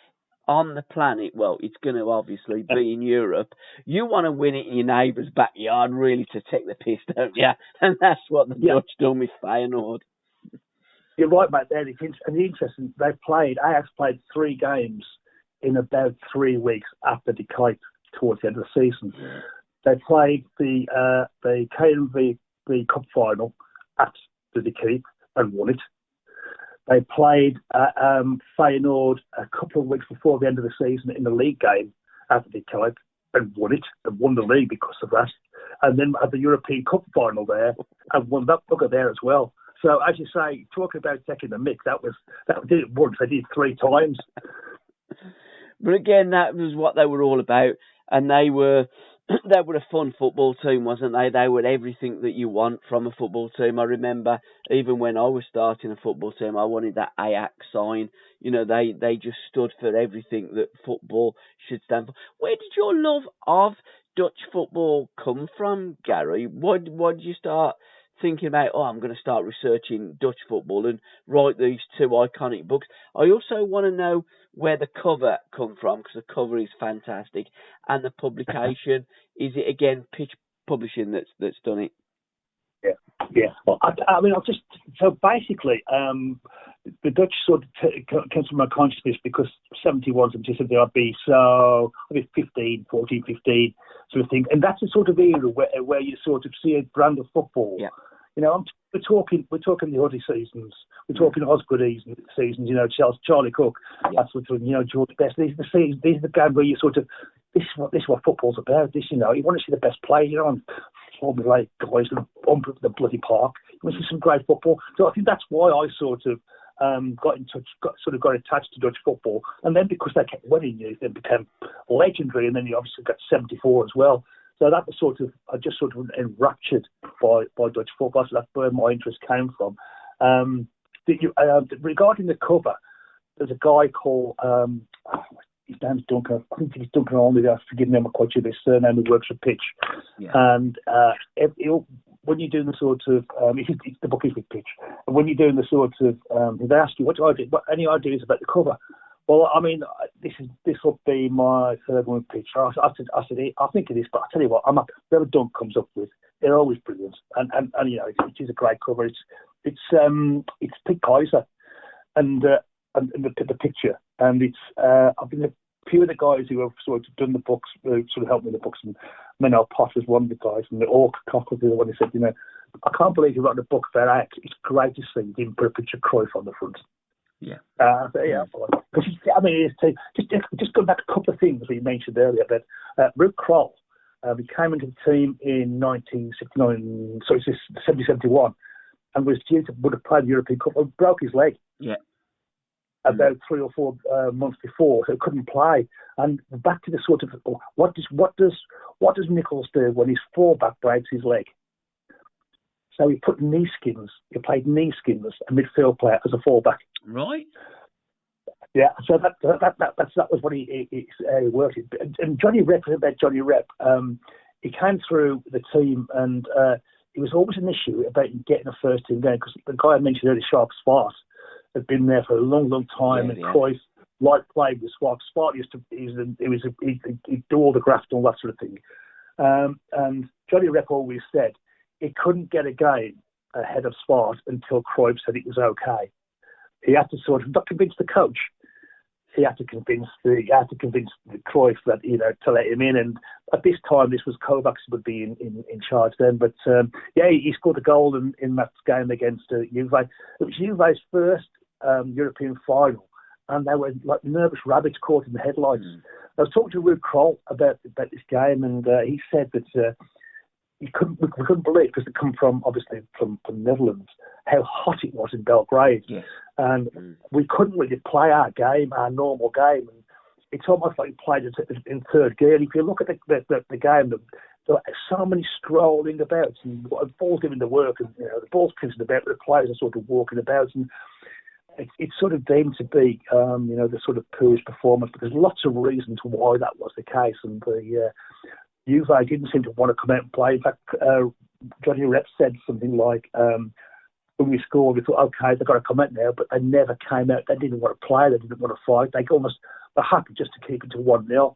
on the planet, well, it's going to obviously be in Europe. You want to win it in your neighbour's backyard, really, to take the piss, don't you? And that's what the Dutch done with Feyenoord. You're right, mate. There, it's interesting. Ajax played 3 games in about 3 weeks after the Kuip towards the end of the season. Yeah. They played the KNVB Cup final at the Kuip and won it. They played Feyenoord a couple of weeks before the end of the season in the league game after the Kuip and won it, and won the league because of that. And then had the European Cup final there and won that bugger there as well. So as you say, talking about taking the mick, that did it once. They did it 3 times. But again, that was what they were all about, and they were a fun football team, wasn't they? They were everything that you want from a football team. I remember even when I was starting a football team, I wanted that Ajax sign. You know, they just stood for everything that football should stand for. Where did your love of Dutch football come from, Gary? Why did you start thinking about, I'm going to start researching Dutch football and write these 2 iconic books? I also want to know where the cover come from, because the cover is fantastic, and the publication. Is it again Pitch Publishing that's done it? Yeah. Well, I mean, so basically, the Dutch sort of came to my consciousness because 71, 72, I'd be 15 sort of thing, and that's the sort of era where you sort of see a brand of football. Yeah. You know, we're talking the Huddy seasons, we're talking Osgood seasons. You know, Charlie Cook, that sort of, you know, George Best. These are the seasons. These are the games where you sort of, this is what football's about. This, you know, you want to see the best players. You know, on Formula 8 guys that bump the bloody park. You want to see some great football. So I think that's why I sort of got in touch, got attached to Dutch football, and then because they kept winning, they became legendary, and then you obviously got 74 as well. So that was I just enraptured by Dutch football. So that's where my interest came from. Regarding the cover, there's a guy called his name's Duncan. I think he's Duncan Only. Forgive me, I'm not quite sure of his surname. He works for Pitch, and when you're doing the the book is with Pitch, and when you're doing the they ask you what any ideas about the cover. Well, I mean, this will be my third one with Pitch. I said, I think it is, but I tell you what, whatever Dunk comes up with, they're always brilliant, and it is a great cover. It's Pete Kaiser, and the picture, and it's I've been a few of the guys who have sort of done the books, helped me with the books, and Menel Potter's one of the guys, and the Orc Cock was the other one who said, I can't believe you wrote a book about Ajax. It's great to see you didn't put a picture of Cruyff on the front. Yeah. Because just going back a couple of things that you mentioned earlier, that Ruud Krol, he came into the team in 1969, so it's 70-71, and would have played the European Cup, and broke his leg. Yeah. About 3 or 4 months before, so he couldn't play. And back to the what does Nichols do when his fullback breaks his leg? So he put knee skins. He played knee skins, a midfield player, as a fullback. Right. Yeah. So that was what he worked. And Johnny Rep, he came through the team, and it was always an issue about getting a first team game, because the guy I mentioned earlier, Sharp Spart, had been there for a long, long time, and Cruyff liked playing with Spart. Spart used to he'd do all the graft and all that sort of thing. And Johnny Rep always said he couldn't get a game ahead of Spart until Cruyff said it was okay. He had to not convince the coach. He had to convince the Cruyff that to let him in. And at this time, this was Kovacs would be in charge then. But he scored a goal in that game against Juve. It was Juve's first European final, and they were like nervous rabbits caught in the headlights. I was talking to Ruud Krol about this game, and he said that we couldn't believe, because they come from the Netherlands, how hot it was in Belgrade, and we couldn't really play our normal game, and it's almost like we played it in third gear. And if you look at the game, there were so many strolling about, and the ball's giving the work, and the ball's printing about, but the players are sort of walking about, and it's sort of deemed to be the sort of poorest performance, but there's lots of reasons why that was the case, and the Juve didn't seem to want to come out and play. In fact, Johnny Rep said something like, when we scored, we thought, okay, they've got to come out now, but they never came out. They didn't want to play. They didn't want to fight. They almost were happy just to keep it to 1-0.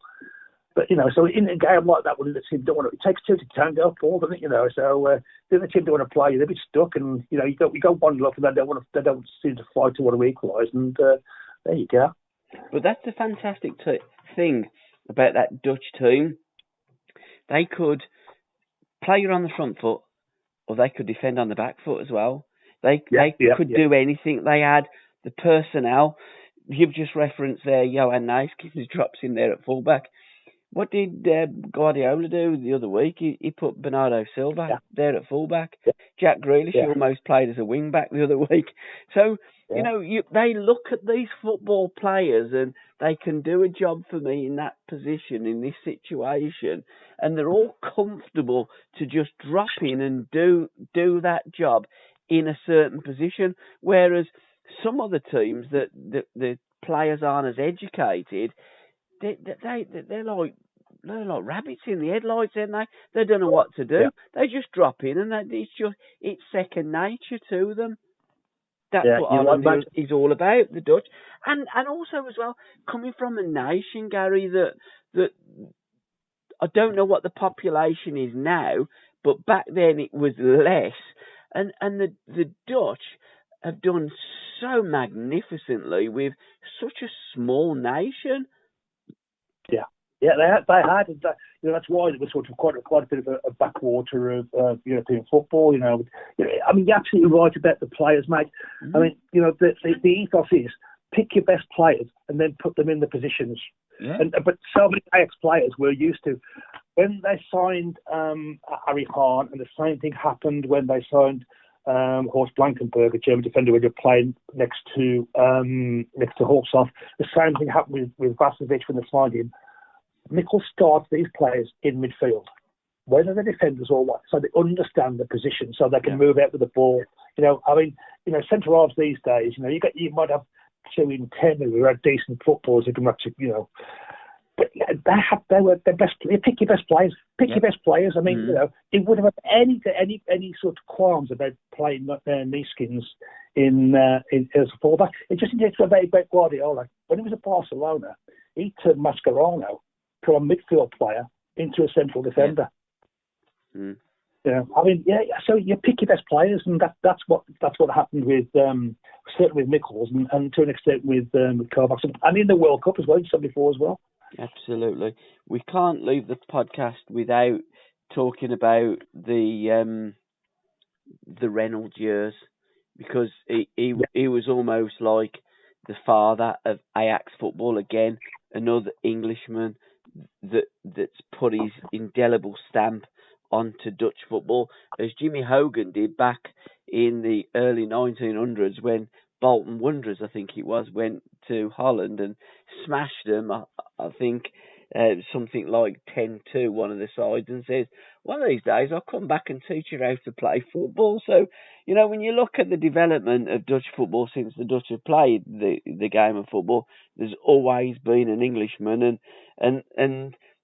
But, so in a game like that, when the team don't want to, it takes two to tango, Paul, doesn't it? So then the team don't want to play. They're a bit stuck, and, you go 1-0, and they don't seem to fight to want to equalise, and there you go. But that's the fantastic thing about that Dutch team. They could play you on the front foot, or they could defend on the back foot as well. They could do anything. They had the personnel. You've just referenced there Johan Nijskens, who drops in there at fullback. What did Guardiola do the other week? He put Bernardo Silva there at fullback. Yeah. Jack Grealish almost played as a wing back the other week. So, they look at these football players and they can do a job for me in that position, in this situation, and they're all comfortable to just drop in and do that job in a certain position, whereas some other teams that the players aren't as educated, they're like rabbits in the headlights, aren't they? They don't know what to do. Yeah. They just drop in, and it's second nature to them. That's what Ireland is all about, the Dutch, and also as well, coming from a nation, Gary, that I don't know what the population is now, but back then it was less, and the Dutch have done so magnificently with such a small nation. Yeah, they had. That's why it was sort of quite a bit of a backwater of European football. I mean, you're absolutely right about the players, mate. Mm-hmm. I mean, the ethos is pick your best players and then put them in the positions. Yeah. But so many Ajax players were used to, when they signed Harry Hahn, and the same thing happened when they signed Horst Blankenberg, a German defender, when you're playing next to Hawksoff. The same thing happened with Vasovic when they signed him. Mickle starts these players in midfield, whether they're defenders or what, so they understand the position, so they can move out with the ball. Centre halves these days, you might have 2 in 10 who are decent footballers who can actually, but they were the best. You pick your best players. Your best players. I mean, it would have had any sort of qualms about playing Neeskins in as a fullback. It just needs to be about Guardiola. When he was at Barcelona, he turned Mascherano from a midfield player into a central defender. Mm. So you pick your best players, and that's what happened with certainly with Mickles and to an extent with Kovacs, and in the World Cup as well. You said before as well. Absolutely, we can't leave the podcast without talking about the Reynolds years, because he was almost like the father of Ajax football again, another Englishman that's put his indelible stamp onto Dutch football, as Jimmy Hogan did back in the early 1900s when Bolton Wanderers, I think it was, went to Holland and smashed them, I think, something like 10-2, one of the sides, and says, one of these days I'll come back and teach you how to play football. So, when you look at the development of Dutch football since the Dutch have played the game of football, there's always been an Englishman, and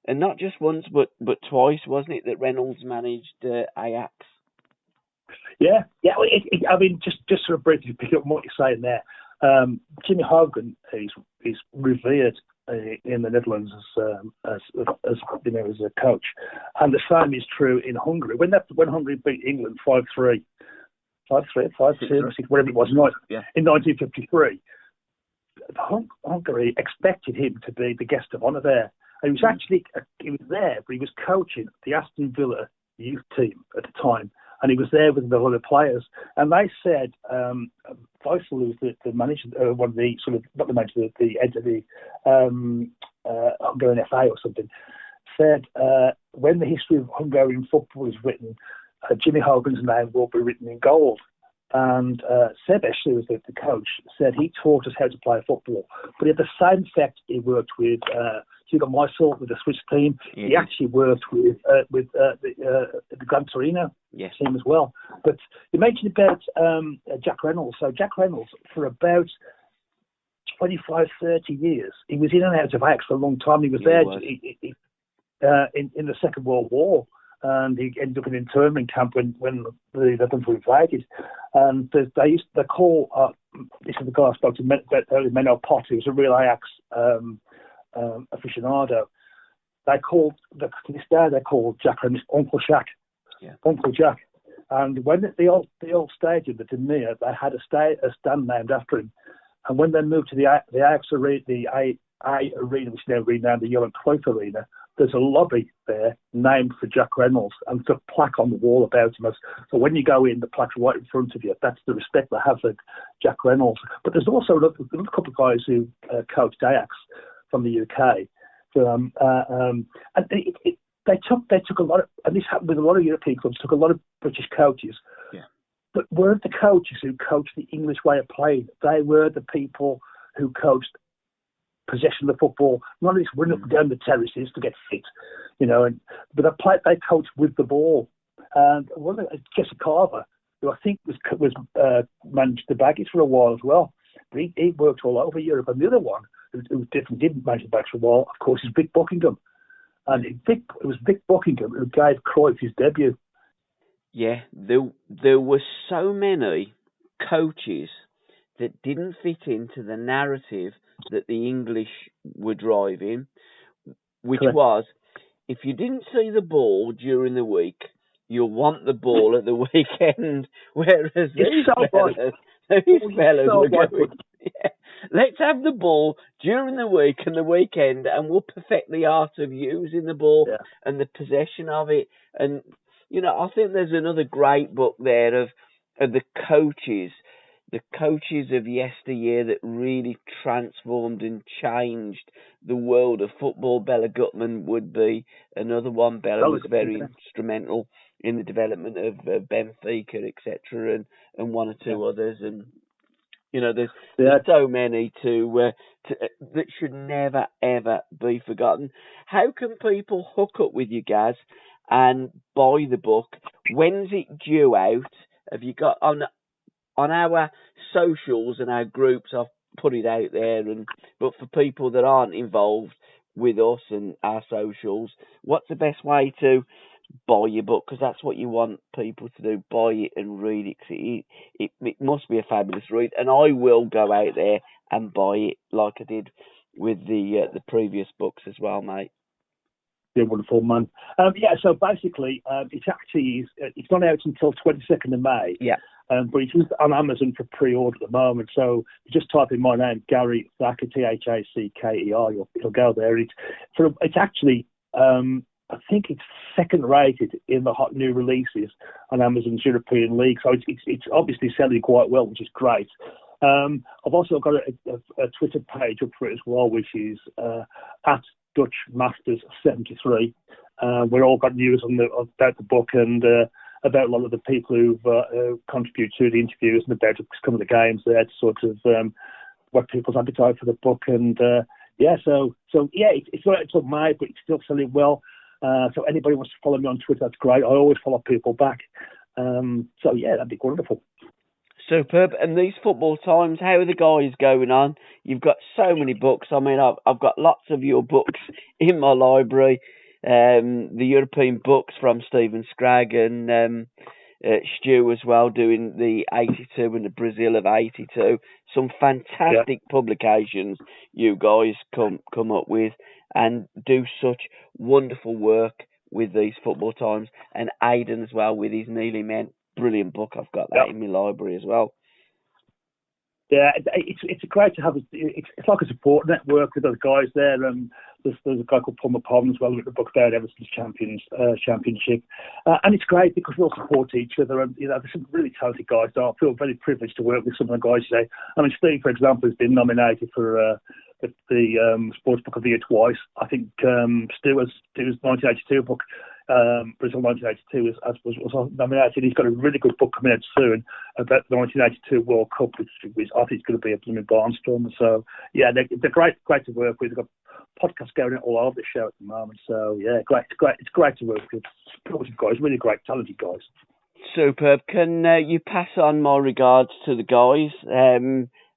not just once, but twice, wasn't it, that Reynolds managed Ajax? Yeah. Just sort of briefly pick up on what you're saying there. Jimmy Hogan is revered in the Netherlands as a coach, and the same is true in Hungary. When Hungary beat England 5-3, 5-2, whatever it was, in 1953, Hungary expected him to be the guest of honour there. And he was there, but he was coaching the Aston Villa youth team at the time, and he was there with the other players. And they said, Faisal, who was the manager, one of the sort of, not the manager, the head of the Hungarian FA or something, said when the history of Hungarian football is written, Jimmy Hogan's name will be written in gold. And Sebes, who was the coach, said he taught us how to play football. But at the same effect, he worked with Hugo Meisel with the Swiss team. Yeah. He actually worked with the Gran Torino team as well. But you mentioned about Jack Reynolds. So Jack Reynolds, for about 25, 30 years, he was in and out of Ajax for a long time. He was in the Second World War. And he ended up in an internment camp when the Netherlands were invaded. And they call this is the guy I spoke to earlier, Menno Pot, who was a real Ajax aficionado. They called to this day they called Jack Reynolds Uncle Jack, Uncle Jack. And when the old stadium, the De Meer, they had a stand named after him. And when they moved to the Ajax arena, the A arena, which is now renamed the Johan Cruyff Arena, there's a lobby there named for Jack Reynolds, and there's a plaque on the wall about him. So when you go in, the plaque's right in front of you. That's the respect they have for Jack Reynolds. But there's also another couple of guys who coached Ajax from the UK. And they took a lot of, and this happened with a lot of European clubs, took a lot of British coaches. Yeah. But weren't the coaches who coached the English way of playing. They were the people who coached possession of the football, not only running up and down the terraces to get fit, but they coached with the ball. And one of Jesse Carver, who I think was managed the Baggies for a while as well, but he worked all over Europe. And the other one who didn't manage the Baggies for a while, of course, is Vic Buckingham. And it was Vic Buckingham who gave Cruyff his debut. Yeah, there were so many coaches that didn't fit into the narrative that the English were driving, which Correct. was, if you didn't see the ball during the week, you'll want the ball at the weekend. Whereas these fellas were going, let's have the ball during the week and the weekend, and we'll perfect the art of using the ball and the possession of it. And, I think there's another great book there of the coaches of yesteryear that really transformed and changed the world of football. Bella Gutman would be another one. Bella was very instrumental in the development of Benfica, etc., and one or two others, and there's so many that should never ever be forgotten. How can people hook up with you, Gaz, and buy the book? When's it due out? Have you got on our socials and our groups? I've put it out there, but for people that aren't involved with us and our socials, what's the best way to buy your book? Because that's what you want people to do: buy it and read it. 'Cause it must be a fabulous read, and I will go out there and buy it like I did with the previous books as well, mate. Yeah, wonderful, man. So basically, it's not out until 22nd of May. Yeah. But it's on Amazon for pre-order at the moment. So you just type in my name, Gary Thacker, Thacker. You'll go there. It's actually, I think it's second rated in the hot new releases on Amazon's European League. So it's obviously selling quite well, which is great. I've also got a Twitter page up for it as well, which is at Dutch Masters 73. We've all got news about the book and about a lot of the people who've contributed to the interviews and about some of the games there to sort of what people's appetite for the book. And it's not until May, but it's still selling well. So anybody wants to follow me on Twitter, that's great. I always follow people back. That'd be wonderful. Superb. And these football times, how are the guys going on? You've got so many books. I mean, I've got lots of your books in my library. The European books from Stephen Scragg and Stu as well, doing the 82 and the Brazil of 82. Some fantastic publications you guys come up with and do such wonderful work with these football times. And Aidan as well with his Nearly Men. Brilliant book. I've got that in my library as well. Yeah, it's great to have. It's like a support network with those guys there. There's a guy called Paul McPartland as well with the book there, Everton's Championship, and it's great because we all support each other. And there's some really talented guys. So I feel very privileged to work with some of the guys today. I mean, Steve, for example, has been nominated for the Sports Book of the Year twice. I think Stu's 1982 book. Brazil 1982 was nominated. He's got a really good book coming out soon about the 1982 World Cup, which I think is going to be a blooming barnstormer. So yeah, they're great to work with. They've got podcasts going out all over the show at the moment. So yeah, it's great to work with. Supportive guys, really great, talented guys. Superb. Can you pass on my regards to the guys?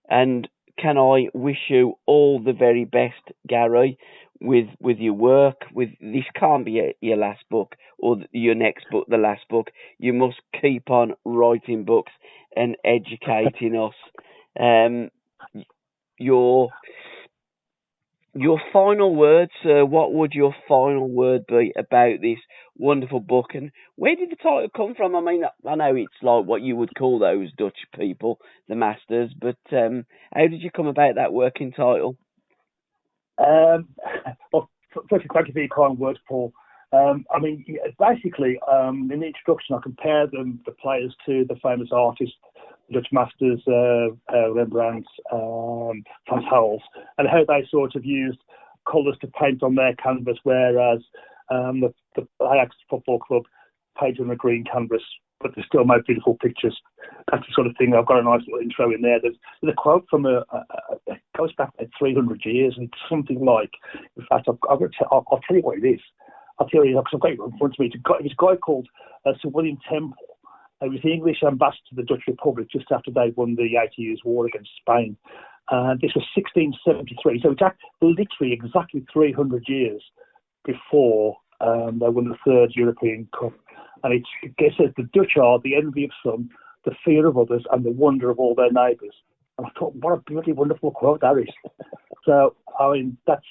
And can I wish you all the very best, Gary, with your work? This can't be your last book or your next book, the last book. You must keep on writing books and educating us. Your final words, what would your final word be about this wonderful book? And where did the title come from? I mean, I know it's like what you would call those Dutch people, the masters, but how did you come about that working title? Well, firstly, thank you for your kind words, Paul. Basically, in the introduction, I compared the players to the famous artists, Dutch masters, Rembrandt, Van Hals, and how they sort of used colours to paint on their canvas, whereas the Ajax Football Club painted on a green canvas, but they still made beautiful pictures. That's the sort of thing. I've got a nice little intro in there. There's a quote from it goes back 300 years, and it's something like, in fact, I'll tell you what it is. I'll tell you, because I've got it in front of me. It was a guy called Sir William Temple. He was the English ambassador to the Dutch Republic just after they won the 80 Years' War against Spain. This was 1673, so it's literally exactly 300 years before they won the third European Cup. And it says the Dutch are the envy of some, the fear of others, and the wonder of all their neighbours. And I thought, what a bloody wonderful quote that is. So, I mean, listen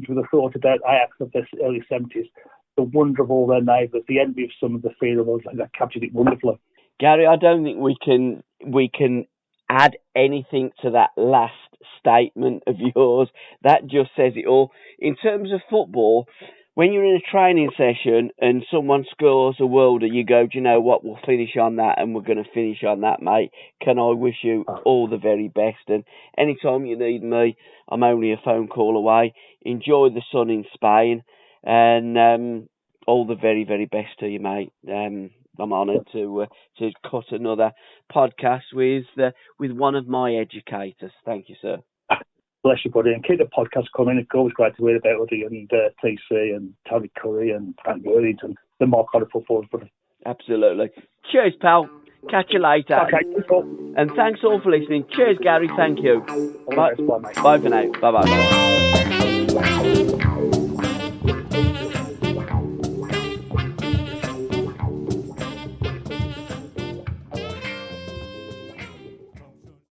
to the thought about Ajax of the early 70s, the wonder of all their neighbours, the envy of some, the fear of others, and that captured it wonderfully. Gary, I don't think we can add anything to that last statement of yours. That just says it all. In terms of football, when you're in a training session and someone scores a worlder, you go, do you know what, we'll finish on that and we're going to finish on that, mate. Can I wish you all the very best? And anytime you need me, I'm only a phone call away. Enjoy the sun in Spain and all the very, very best to you, mate. I'm honoured to cut another podcast with one of my educators. Thank you, sir. Bless you, buddy, and keep the podcast coming. It's always great to hear about Uddy and TC and Tony Curry and Frank Worthington. The more kind of footballers, buddy. Absolutely. Cheers, pal. Catch you later. Okay, cool. And thanks all for listening. Cheers, Gary. Thank you. Bye, mate. Bye for now. Bye-bye.